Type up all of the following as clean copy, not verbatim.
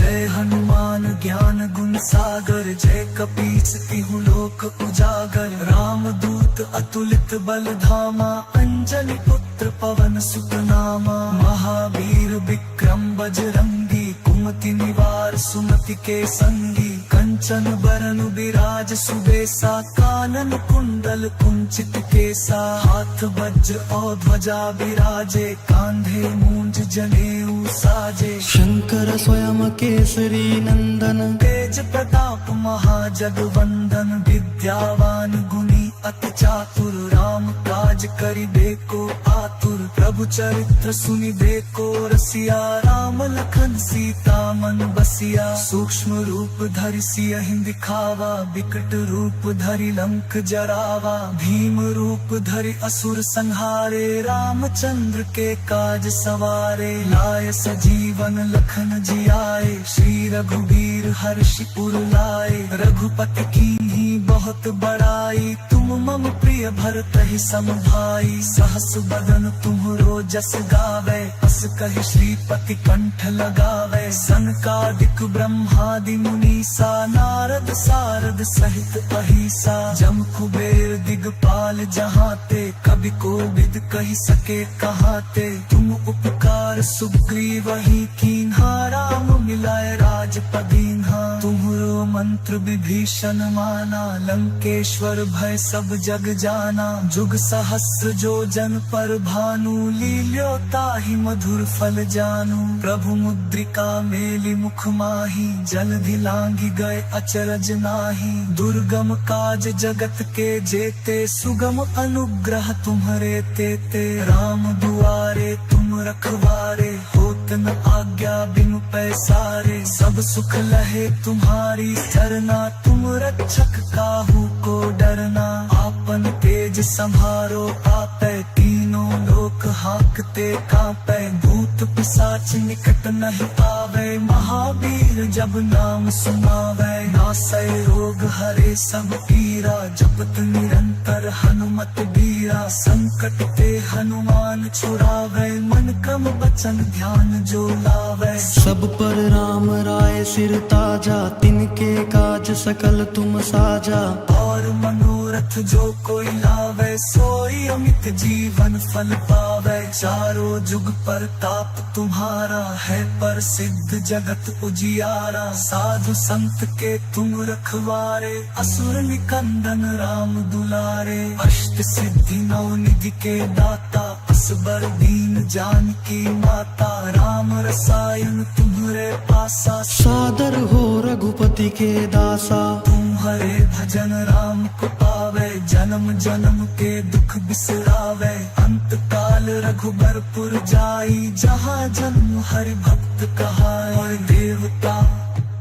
जय हनुमान ज्ञान गुण सागर, जय कपीस तिहु लोक उजागर। राम दूत अतुलित बल धामा, अंजनी पुत्र पवन सुत नामा। महावीर विक्रम बजरंगी, कुमति निवार सुमति के संगी। कंचन बरन बिराज सुबेसा, कानन कुंडल कुंचित केसा। हाथ वज्र और ध्वजा बिराजे, कांधे मूंज जनेऊ साजे। शंकर स्वयं केसरी नंदन, तेज प्रताप महाजगवंदन। विद्यावान गुणी अति चातुर, राम काज करिबे को आतुर। प्रभु चरित्र सुनिबे को रसिया, राम लखन सीता मन बसिया। सूक्ष्म रूप धरि सियहि दिखावा, विकट रूप धरि लंक जरावा। भीम रूप धरि असुर संहारे, रामचंद्र के काज सवारे। लाय सजीवन लखन जियाए, श्री रघुबीर हर्षि उर लाए। रघुपति कीन्ही बहुत बड़ाई, तुम मम प्रिय भरतहि सम भाई। सहस बदन तुम्हरो जस गावे, अस कहि श्रीपति कंठ लगावे। सनकादिक ब्रह्मादि मुनीसा, नारद सारद सहित अहिसा। जम कुबेर दिगपाल जहाते, कवि कोविद कहि सके कहाते। तुम उपकार सुग्रीवहि कीन्हा, राम मिलाए राजपद दीन्हा। तुम्हरो मंत्र विभीषण माना, लंकेश्वर भय सब जग जाना। जुग सहस्र जो जन पर भानु, लील्यो ताहि मधुर फल जानू। प्रभु मुद्रिका मेलि मुख माही, जलधि लांघि गए अचरज नाहि। दुर्गम काज जगत के जेते, सुगम अनुग्रह तुम्हरे तेते। राम दुआरे तुम रखवारे, होत न आज्ञा बिनु पैसारे। सब सुख लहे तुम्हारी सरना, तुम रक्षक काहू को डरना। आपन तेज संभारो आपै, तीनों लोक हांकते कांपै। भूत पिशाच निकट नहीं आवे, महावीर जब नाम सुनावे। नासै रोग हरे सब पीरा, जपत निरंतर हनुमत बीरा। संकट ते हनुमान छुड़ावे, मन क्रम वचन ध्यान जो लावे। सब पर राम राय सिर ताजा, तिनके काज सकल तुम साजा। और मनोरथ जो कोई लावे, सोई अमित जीवन फल पावे। चारों जुग परताप तुम्हारा है, प्रसिद्ध जगत उजियारा। साधु संत के तुम रखवारे, असुर निकंदन राम दुलारे। अष्ट सिद्धि नौ निधि के दाता, असबर दीन जानकी माता। राम रसायन तुम्हरे पासा, सादर हो रघुपति के दासा। तुम्हारे भजन राम को पावे, जन्म जन्म के दुख बिसरावे। अंत काल रघुबरपुर जाई, जहाँ जन्म हरि भक्त कहाई। देवता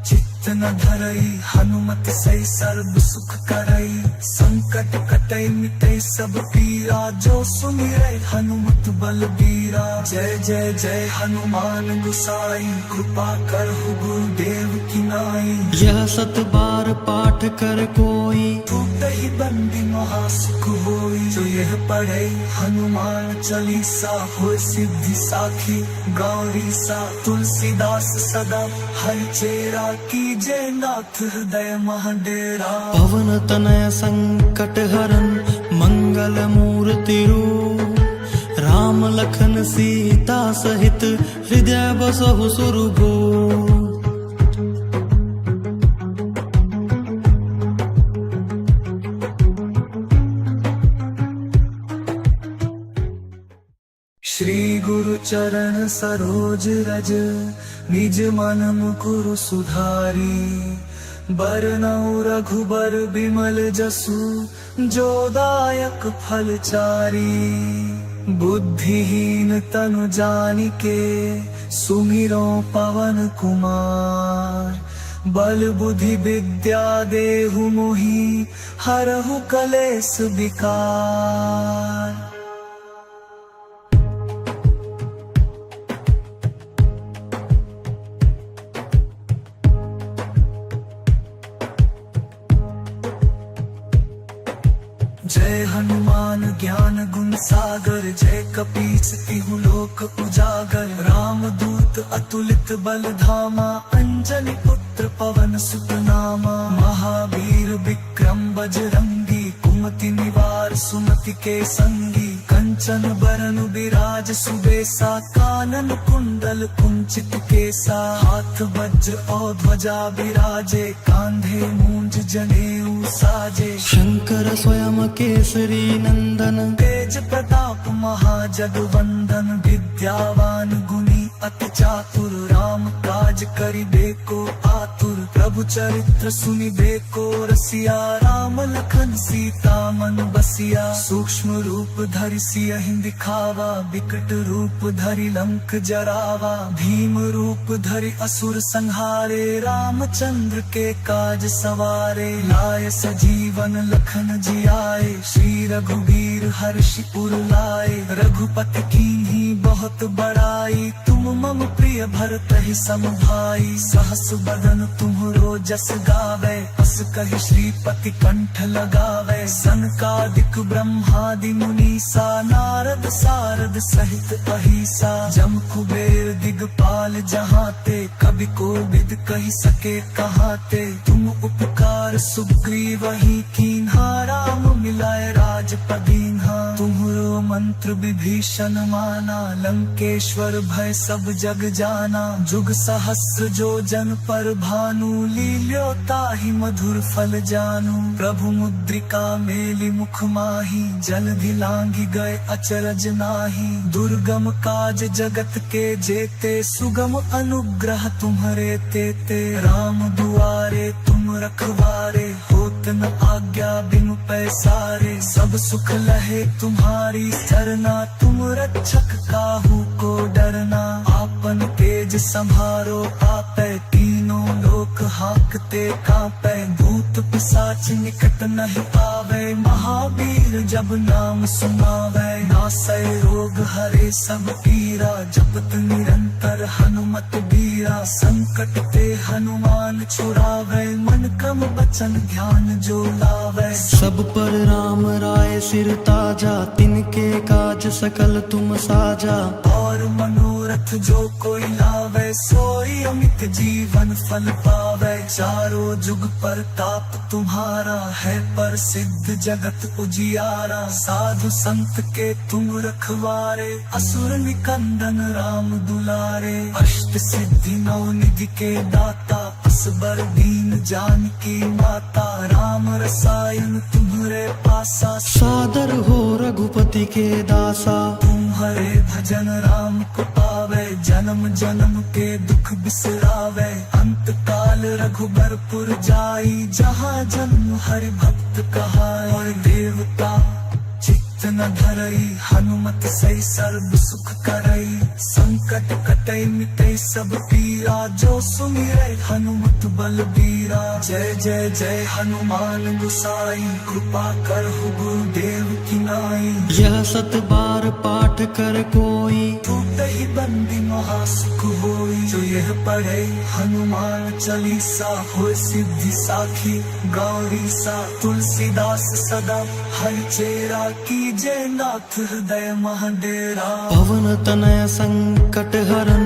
चित्त न धरई, हनुमत सही सर्व सुख करई। संकट कटई मिटई सब पीरा, जो सुमिरै हनुमत बलबीरा। जय जय जय हनुमान गोसाई, कृपा करहु गुरुदेव की नाई। यह सत बार पाठ कर कोई, टूटहि बंदी महासुख होई। जो यह पढ़े हनुमान चालीसा, होय सिद्धि साखी गौरी सा। तुलसीदास सदा हरिचेरा, कीजय नाथ हृदय महडेरा। पवन तनय संकट हरन, मंगल मूर्ति रूप। राम लखन सीता सहित, हृदय बसहु सुरभूप। श्री गुरु चरण सरोज रज, निज मन मुकुरु सुधारी। बरनउँ रघुबर बिमल जसु, जो दायक फल चारी। बुद्धिहीन तनु जानिके, सुमिरो पवन कुमार। बल बुद्धि विद्या देहु मोहि, हरहु कलेस विकार। जय हनुमान ज्ञान गुण सागर, जय कपीस तिहु लोक उजागर। राम दूत दूत अतुलित बल धामा अंजनी पुत्र पवन सुत नामा महावीर विक्रम बजरंगी कुमति निवार सुमति के संगी कंचन बरन विराज सुबेसा कानन कुंडल कुंचित केसा हाथ वज्र और ध्वजा विराजे कांधे मूंज जनेऊ साजे शंकर स्वयं केसरी नंदन तेज प्रताप महाजगवंदन विद्यावान गुणी अति चातुर राम काज करिबे को आतुर प्रभु चरित्र सुनिबे को रसिया राम लखन सीता मन बसिया सूक्ष्म रूप धरि सियहि दिखावा विकट रूप धरि लंक जरावा भीम रूप धरि असुर संहारे रामचंद्र के काज सवारे लाय सजीवन लखन जियाए श्री रघुवीर हर्षि उर लाए रघुपति कीन्ही बहुत बड़ाई तुम मम प्रिय भरत ही सम भाई सहस बदन तुम्हरो जस गावे अस कहि श्रीपति कंठ लगावे सनकादिक ब्रह्मादि मुनीसा नारद सारद सहित अहिसा जम कुबेर दिगपाल जहाते कवि कोविद कहि सके कहाते तुम उपकार सुग्रीव ही कीन्हा राम मिलाए राजपदीन्हा तुम्हरो मंत्र विभीषण माना लंकेश्वर भय सब जग जाना जुग सहस्र जो जन पर भानु लील्यो ताहि मधुर फल जानू प्रभु मुद्रिका मेलि मुख माही जलधि लांघि गए अचरज नाही दुर्गम काज जगत के जेते सुगम अनुग्रह तुम्हरे तेते राम दुआरे तुम रखवारे होत न आज्ञा बिनु पैसारे सब सुख लहे तुम्हारी सरना तुम रक्षक काहू को डरना आपन तेज संभारो आपै तीनों लोक हाकते कांपै भूत पिशाच निकट नहीं आवे महावीर जब नाम सुनावे नासै रोग हरे सब पीरा जपत निरंतर हनुमत बीरा संकट ते हनुमान छुड़ावे मन क्रम बचन ध्यान जो लावे सब पर राम राय सिर ताजा तिनके काज सकल तुम साजा और मनोरथ जो कोई लावे सोई अमित जीवन फल पावे चारों जुग पर ताप तुम्हारा है पर सिद्ध जगत उजियारा साधु संत के तुम रखवारे असुर निकंदन राम दुलारे अष्ट सिद्धि नौ निधि के दाता असबर दीन जानकी माता राम रसायन तुम्हरे पासा सादर हो रघुपति के दासा तुम्हारे भजन राम को पावे जन्म जन्म के दुख बिसरावे अंत काल रघुबरपुर जाई जहाँ जन्म हरि भक्त कहाए और देवता चित्त न धरई हनुमत सही सर्व सुख करई संकट कटई मिटई सब पीरा जो सुमिरै हनुमत बलबीरा जय जय जय हनुमान गुसाई कृपा करहु गुरुदेव की नाई यह सत बार पाठ कर कोई टूटहि बंदी महासुख होई जो यह पढ़े हनुमान चालीसा हो सिद्धि साखी गौरी सा तुलसीदास सदा हर चेरा की जय नाथ हृदय महाडेरा पवन तनय संकट हरन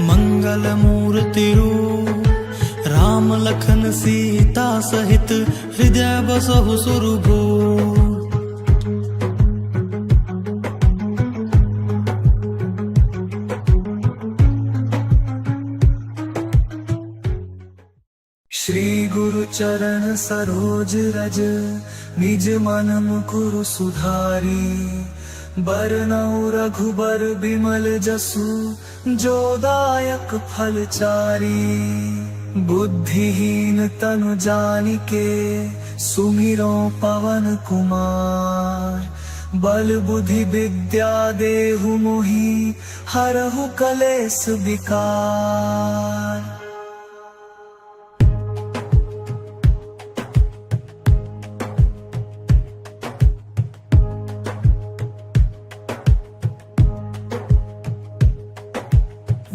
मंगल मूर्ति रूप राम लखन सीता सहित हृदय बसहु सुरभूप श्री गुरु चरण सरोज रज निज मन मुकुरु सुधारी बरनउँ रघुबर बिमल जसु जो दायक फल चारी बुद्धिहीन तनु जानिके सुमिरो पवन कुमार बल बुद्धि विद्या देहु मोहि हरहु कलेस विकार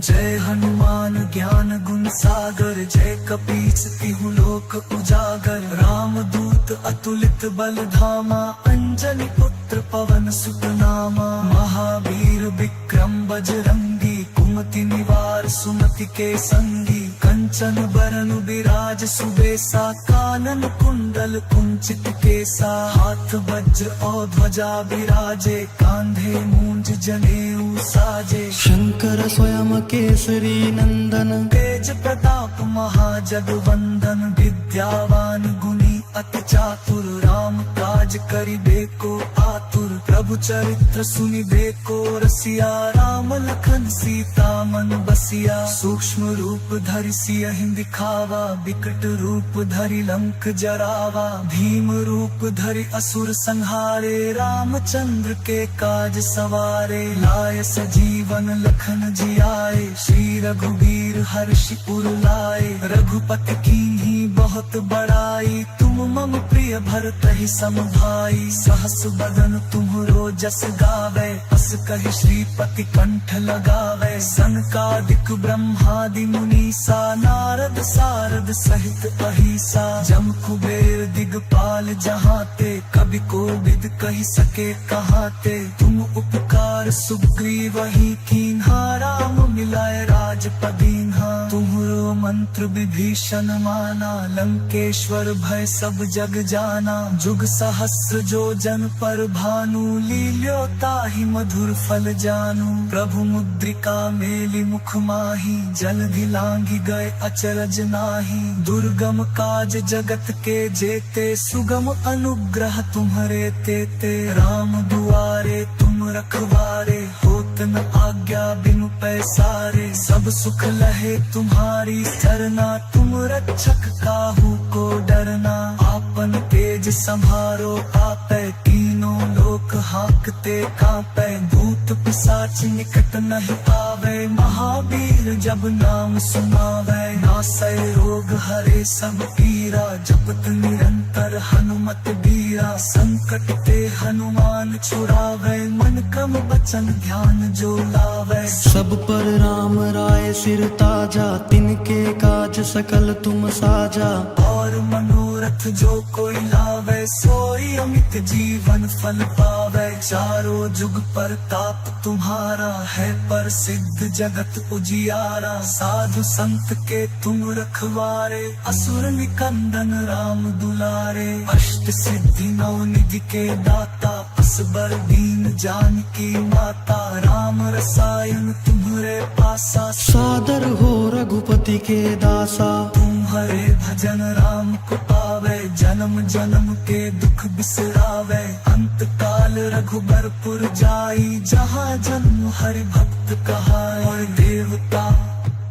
जय हनुमान ज्ञान गुण सागर जय कपीस तिहु लोक उजागर राम दूत अतुलित बल धामा अंजनी पुत्र पवन सुत नामा महावीर विक्रम बजरंगी कुमति निवार सुमति के संगी कंचन बरन बिराज सुबेसा कानन कुंडल कुंचित केसा हाथ वज्र और ध्वजा विराजे कांधे मूंज जनेऊ साजे शंकर स्वयं केसरी नंदन तेज प्रताप महाजगवंदन विद्यावान गुणी अति चातुर राम काज करिबे को आतुर प्रभु चरित्र सुनिबे को रसिया राम लखन सीता मन बसिया सूक्ष्म रूप धरि सियहि दिखावा विकट रूप धरि लंक जरावा भीम रूप धरि असुर संहारे रामचंद्र के काज सवारे लाय सजीवन लखन जियाए श्री रघुवीर हर्षि उर लाए रघुपति कीन्ही बहुत बड़ाई तुम मम प्रिय भरत ही सम भाई सहस बदन तुम्हरो जस गावे अस कहि श्रीपति कंठ लगावे सनकादिक ब्रह्मादि मुनीसा नारद सारद सहित अहिसा जम कुबेर दिगपाल जहाते कवि कोविद कहि सके कहाते तुम उपकार सुग्रीवहि कीन्हा राम मिलाए राजपदीन्हा तुम्हरो मंत्र विभीषण माना लंकेश्वर भय सब जग जाना जुग सहस्र जो जन पर भानु लील्यो ताहि मधुर फल जानू प्रभु मुद्रिका मेलि मुख माही जलधि लांघि गए अचरज नाही दुर्गम काज जगत के जेते सुगम अनुग्रह तुम्हरे तेते राम दुआरे तुम रखवारे होत न आज्ञा बिनु पैसारे सब सुख लहे तुम्हारी सरना तुम रक्षक काहू को डरना आपन तेज संभारो आपै तीनों लोक हाकते कांपै भूत पिशाच निकट नहीं आवे महावीर जब नाम सुनावे नासै रोग हरे सब पीरा जपत निरंतर हनुमत बीरा संकट ते हनुमान छुड़ावे मन क्रम वचन ध्यान जो लावे सब पर राम राय सिर ताजा तिनके काज सकल तुम साजा और मनोरथ जो कोई लावे सोई अमित जीवन फल पावे चारों जुग पर ताप तुम्हारा है पर सिद्ध जगत उजियारा साधु संत के तुम रखवारे असुर निकंदन राम दुलारे अष्ट सिद्धि नौ निधि के दाता असबर दीन जानकी माता राम रसायन तुम्हरे पासा सादर हो रघुपति के दासा तुम्हारे भजन राम को पावे जन्म जन्म के दुख बिसरावे अंत काल रघुबरपुर जाई जहाँ जन्म हरि भक्त कहाए और देवता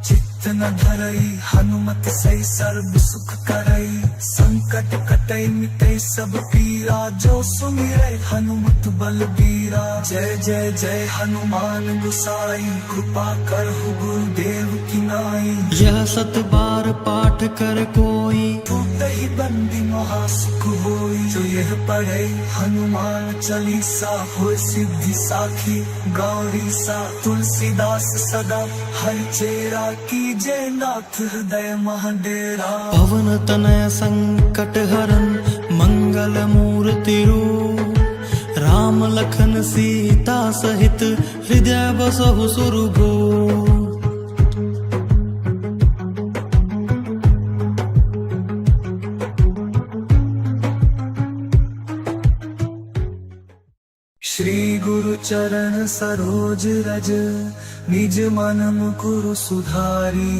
चित्त न धरई हनुमत सही सर्व सुख करई संकट कटई मिटई सब पीरा जो सुमिरै हनुमत बलबीरा जय जय जय हनुमान गोसाई कृपा करहु गुरुदेव की नाई यह सत बार पाठ कर कोई टूटहि बंदी महासुख होई जो यह पढ़े हनुमान चालीसा हो सिद्धि साखी गौरी सा तुलसीदास सदा हर चेरा की जय नाथ हृदय महाडेरा पवन तनय संकट हरन मंगल मूर्ति रूप राम लखन सीता सहित हृदय बसहु सुरभूप श्री गुरु चरण सरोज रज निज मन मुकुरु सुधारी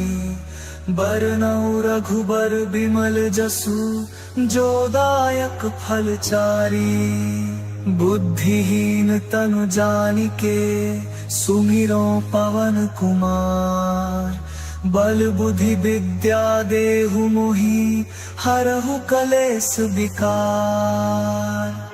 बरनउँ रघुबर बिमल जसु जो दायक फल चारी बुद्धिहीन तनु जानिके सुमिरो पवन कुमार बल बुद्धि विद्या देहु मोहि हरहु कलेश विकार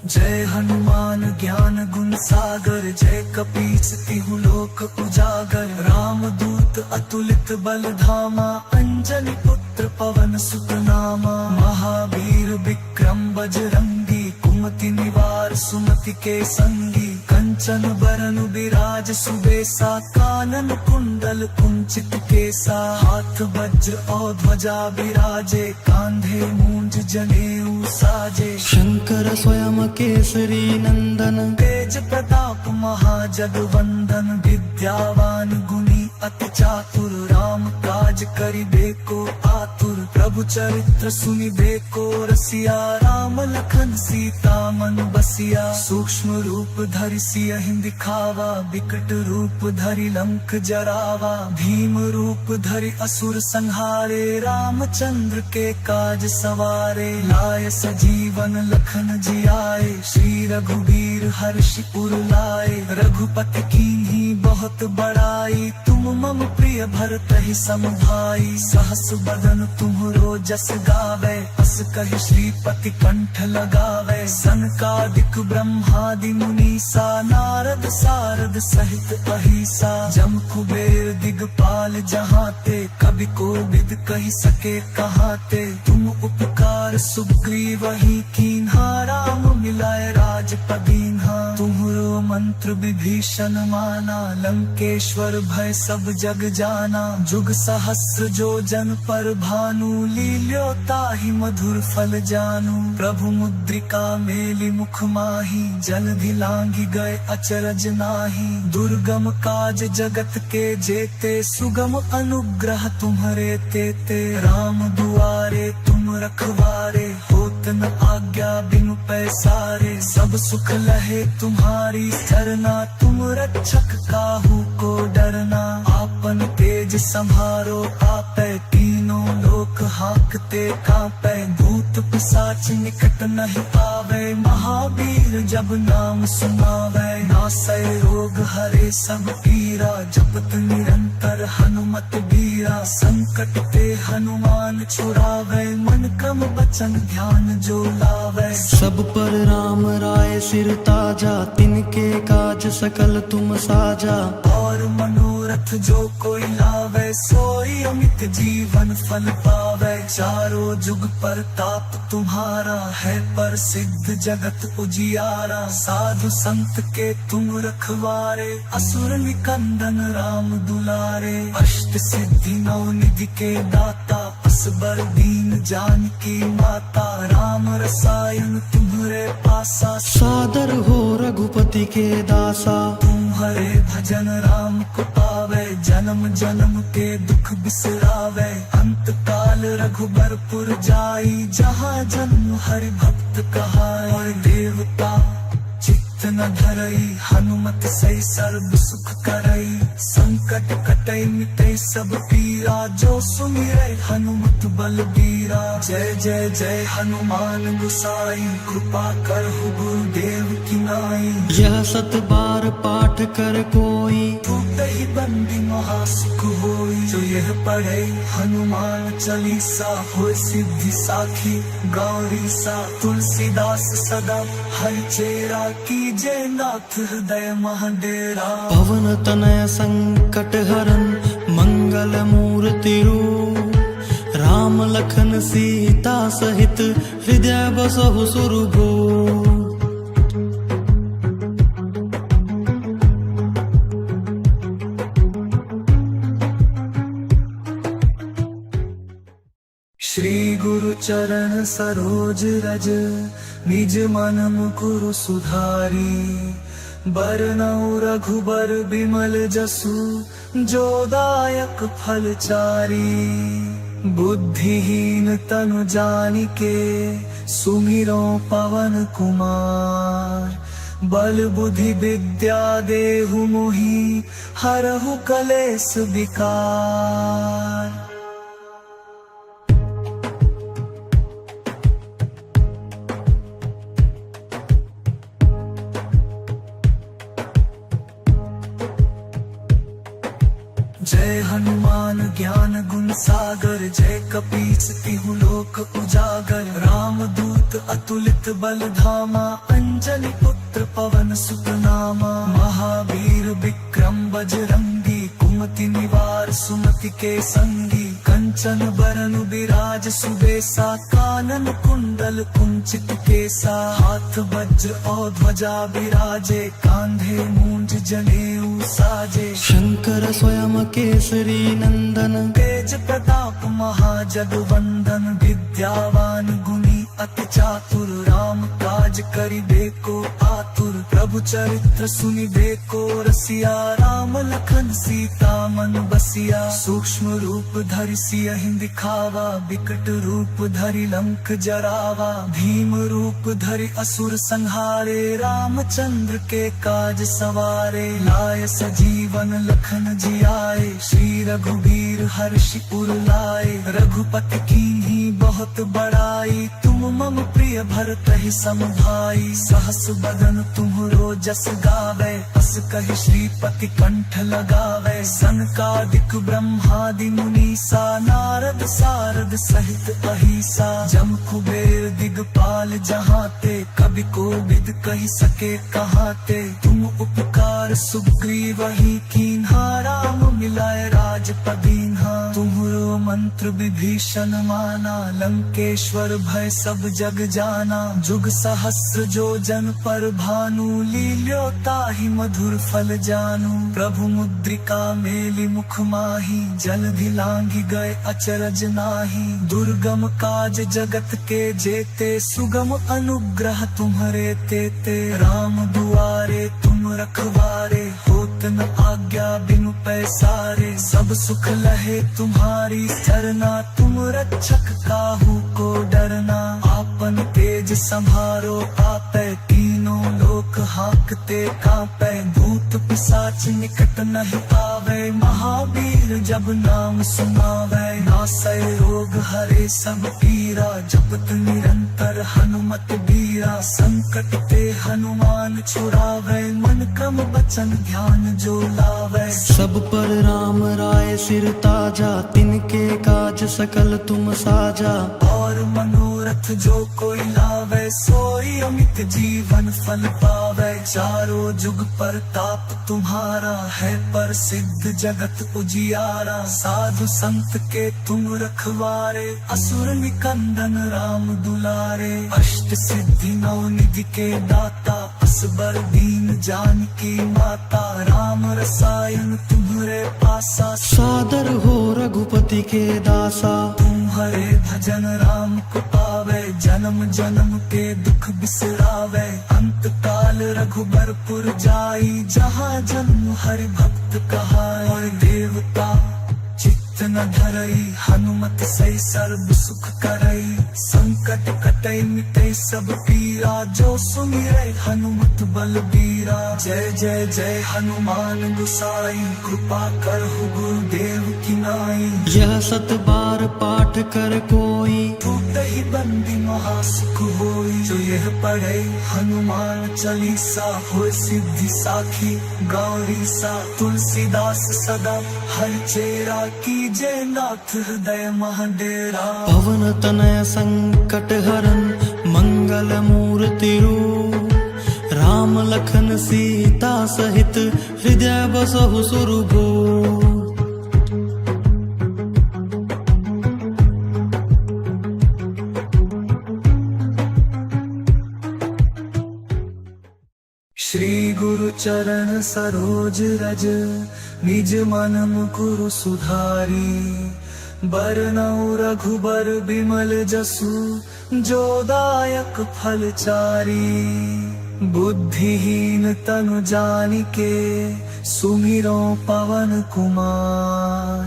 जय हनुमान ज्ञान गुण सागर जय कपीस तिहु लोक उजागर राम दूत अतुलित बल धामा अंजनी पुत्र पवन सुत नामा महावीर विक्रम बजरंगी कुमति निवार सुमति के संगी कंचन बरन बिराज सुबेसा, कानन कुंडल कुंचित केसा, हाथ वज्र और ध्वजा बिराजे, कांधे मूंज जनेऊ साजे। शंकर स्वयं केसरी नंदन, तेज प्रताप महाजगवंदन, विद्यावान गुणी अति चातुर, राम काज करिबे को आतुर, प्रभु चरित्र सुनिबे को रसिया, राम लखन सीता मन बसिया। सूक्ष्म रूप धरि सियहि दिखावा, विकट रूप धरि लंक जरावा, भीम रूप धरि असुर संहारे, रामचंद्र के काज सवारे। लाय सजीवन लखन जियाए, श्री रघुबीर हर्षि उर लाए, रघुपति कीन्ही बहुत बड़ाई, तुम मम प्रिय भरतहि सम भाई। सहस बदन तुम्हरो जस गावे, अस कहि श्रीपति कंठ लगावे, सनकादिक ब्रह्मादि मुनीसा, नारद सारद सहित अहिसा। जम कुबेर दिगपाल जहाते, कवि कोविद कहि सके कहाते, तुम उपकार सुग्रीवहि कीन्हा, राम मिलाए राजपदीन्हा। तुम्हरो मंत्र विभीषण माना, लंकेश्वर भय सब जग जाना, जुग सहस्र जो जन पर भानु, लील्यो ताहि मधुर फल जानू। प्रभु मुद्रिका मेलि मुख माही, जलधि लांघि गए अचरज नाही, दुर्गम काज जगत के जेते, सुगम अनुग्रह तुम्हरे तेते। राम दुआरे तुम रखवारे, होत न आज्ञा बिनु पैसारे, सब सुख लहे तुम्हारी सरना, तुम रक्षक काहू को डरना। आपन तेज संहारो आपै, तीनों लोक हांकते कांपै, भूत पिशाच निकट नहीं आवे, महावीर जब नाम सुनावे। नासै रोग हरे सब पीरा, जपत निरंतर हनुमत बीरा, संकट ते हनुमान छुड़ावे, मन क्रम वचन ध्यान जो लावे। सब पर राम राय सिर ताजा, तिनके काज सकल तुम साजा। और मनोरथ जो कोई लावे, सोई अमित जीवन फल पावे। चारों जुग पर ताप तुम्हारा है, प्रसिद्ध जगत उजियारा। साधु संत के तुम रखवारे, असुर निकंदन राम दुलारे। अष्ट सिद्धि नौ निधि के दाता, असबर दीन जानकी माता। राम रसायन तुम्हरे पासा, सादर हो रघुपति के दासा। तुम्हारे भजन राम को पावे, जन्म जन्म के दुख बिसरावे। अंत काल रघुबरपुर जाई, जहाँ जन्म हरि भक्त कहाई। देवता चित्त न धरई, हनुमत सही सर्व सुख करई। संकट कटई मिटई सब पीरा, जो सुमिरै हनुमत बलबीरा। जय जय जय हनुमान गोसाई, कृपा करहु गुरुदेव की नाई। यह सत बार पाठ कर कोई, टूटहि बंदी महासुख होई। जो यह पढ़े हनुमान चालीसा, होय सिद्धि साखी गौरी सा। तुलसीदास सदा हरिचेरा, कीजे नाथ हृदय महाडेरा। पवन तनय संकट हरन, मंगल मूर्ति रूप। राम लखन सीता सहित, हृदय बसहु सुरभूप। श्री गुरु चरण सरोज रज, निज मन मुकुरु सुधारी। बरनउँ रघुबर बिमल जसु, जो दायक फल चारी। बुद्धिहीन तनु जानिके, सुमिरो पवन कुमार। बल बुद्धि विद्या देहु मोहि, हरहु कलेस विकार। जय हनुमान ज्ञान गुण सागर, जय कपीस तिहु लोक उजागर। राम दूत अतुलित बल धामा, अंजनी पुत्र पवन सुत नामा। महावीर विक्रम बजरंगी, कुमति निवार सुमति के संगी। कंचन कंचन बरन बिराज सुबेसा, कानन कुंडल कुंचित केसा, हाथ वज्र और ध्वजा बिराजे, कांधे मूंज जनेऊ साजे। शंकर स्वयं केसरी नंदन, तेज प्रताप महाजगवंदन, विद्यावान गुणी अति चातुर, राम काज करिबे को आतुर, प्रभु चरित्र सुनिबे को रसिया, राम लखन सीता मन बसिया। सूक्ष्म रूप धरि सियहि दिखावा, विकट रूप धरि लंक जरावा, भीम रूप धरि असुर संहारे, रामचंद्र के काज सवारे। लाय सजीवन लखन जियाए, श्री रघुबीर हर्षि उर लाए, रघुपति कीन्ही बहुत बड़ाई, तुम मम प्रिय भरतहि सम भाई। सहस बदन तुम्हरो जस गावे, अस कहि श्रीपति कंठ लगावे, सनकादिक ब्रह्मादि मुनीसा, नारद सारद सहित अहिसा। जम कुबेर दिगपाल जहाते, कवि कोविद कहि सके कहाते, तुम उपकार सुग्रीवहि कीन्हा, राम मिलाए राजपदीन्हा। तुम्हरो मंत्र विभीषण माना, लंकेश्वर भय सब जग जाना, जुग सहस्र जो जन पर भानु, लील्यो ताहि मधुर फल जानू। प्रभु मुद्रिका मेलि मुख माही, जलधि लांघि गए अचरज नाही, दुर्गम काज जगत के जेते, सुगम अनुग्रह तुम्हरे तेते। राम दुआरे तुम रखवारे, होत न आज्ञा बिनु पैसारे, सब सुख लहे तुम्हारी सरना, तुम रक्षक काहू को डरना। आपन तेज संभारो आपै, तीनों लोक हाकते कांपै, भूत पिशाच निकट नहीं आवे, महावीर जब नाम सुनावे। नासै रोग हरे सब पीरा, जपत निरंतर हनुमत बीरा, संकट ते हनुमान छुड़ावे, मन क्रम वचन ध्यान जो लावे। सब पर राम राय सिर ताजा, तिनके काज सकल तुम साजा। और मनोरथ जो कोई लावे, सोई अमित जीवन फल पावे। चारों जुग पर ताप तुम्हारा है, प्रसिद्ध जगत उजियारा। साधु संत के तुम रखवारे, असुर निकंदन राम दुलारे। अष्ट सिद्धि नौ निधि के दाता, असबर दीन जानकी माता। राम रसायन तुम्हरे पासा, सादर हो रघुपति के दासा। तुम्हारे भजन राम को पावे, जन्म जन्म के दुख बिसरावे। अंत काल रघुबरपुर जाई, जहाँ जन्म हरि भक्त कहाई। और देवता चित्त न धरई, हनुमत सही सर्व सुख करई। संकट कटई मिटई सब पीरा, जो सुमिरै हनुमत बलबीरा। जय जय जय हनुमान गुसाई, कृपा करहु गुरुदेव की नाई। यह सत बार पाठ कर कोई, टूटहि बंदी महासुख होई। जो यह पढ़े हनुमान चालीसा, होय सिद्धि साखी गौरी सा। तुलसीदास सदा हरचेरा, कीजय नाथ हृदय महडेरा। पवन तनय संकट हरन, मंगल मूर्ति रूप। राम लखन सीता सहित, हृदय बसहु सुरभूप। श्री गुरु चरण सरोज रज, निज मन मुकुरु सुधारी। बरनउँ रघुबर बिमल जसु, जो दायक फल चारी। बुद्धिहीन तनु जानिके, सुमिरो पवन कुमार।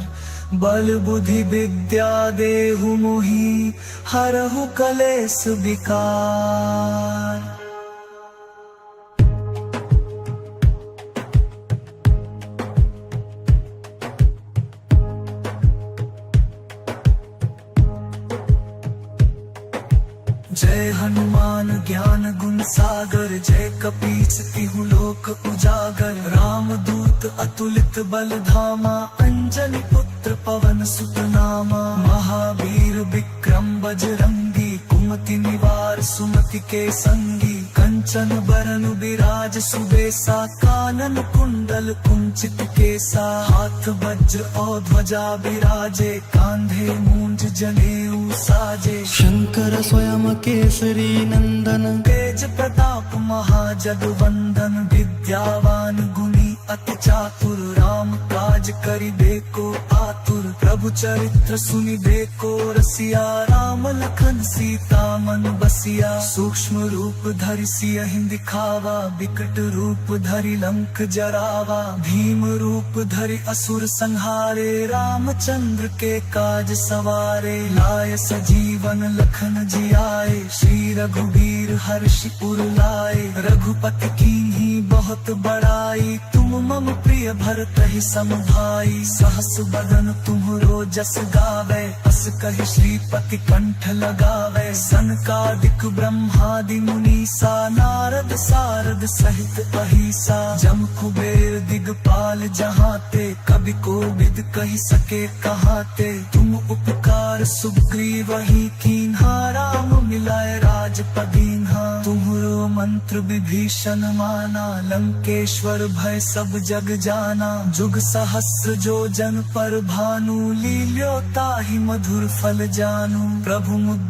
बल बुद्धि विद्या देहु मोहि, हरहु कलेस विकार। जय हनुमान ज्ञान गुण सागर, जय कपीस तिहु लोक उजागर। राम दूत अतुलित बल धामा, अंजनी पुत्र पवन सुत नामा। महावीर विक्रम बजरंगी, कुमति निवार सुमति के संगी। कंचन बरन बिराज सुबेसा, कानन कुंडल कुंचित केसा, हाथ वज्र और ध्वजा बिराजे, कांधे मूंज जनेऊ साजे। शंकर स्वयं केसरी नंदन, तेज प्रताप महाजगवंदन, विद्यावान गुणी अति चातुर, राम काज करिबे को आतुर, प्रभु चरित्र सुनिबे को रसिया, राम लखन सीता मन बसिया। सूक्ष्म रूप धरि सियहि दिखावा, विकट रूप धरि लंक जरावा, भीम रूप धरि असुर संहारे, रामचंद्र के काज सवारे। लाय सजीवन लखन जियाए, श्री रघुबीर हर्षि उर लाए, रघुपति कीन्ही बहुत बड़ाई, तुम मम प्रिय भरत ही सम भाई। सहस बदन तुम्हरो जस गावे, अस कहि श्रीपति कंठ लगावे, सनकादिक ब्रह्मादि मुनीसा, नारद सारद सहित अहिसा। जम कुबेर दिगपाल जहाते, कवि कोविद कहि सके कहाते, तुम उपकार सुग्रीव ही कीन्हा, राम मिलाए राजपद दीन्हा। तुम्हरो मंत्र विभीषण माना, लंकेश्वर भय सब जग जाना, जुग सहस्र जो जन पर भानु, लील्यो ताहि मधुर फल जानू। प्रभु मुद्रि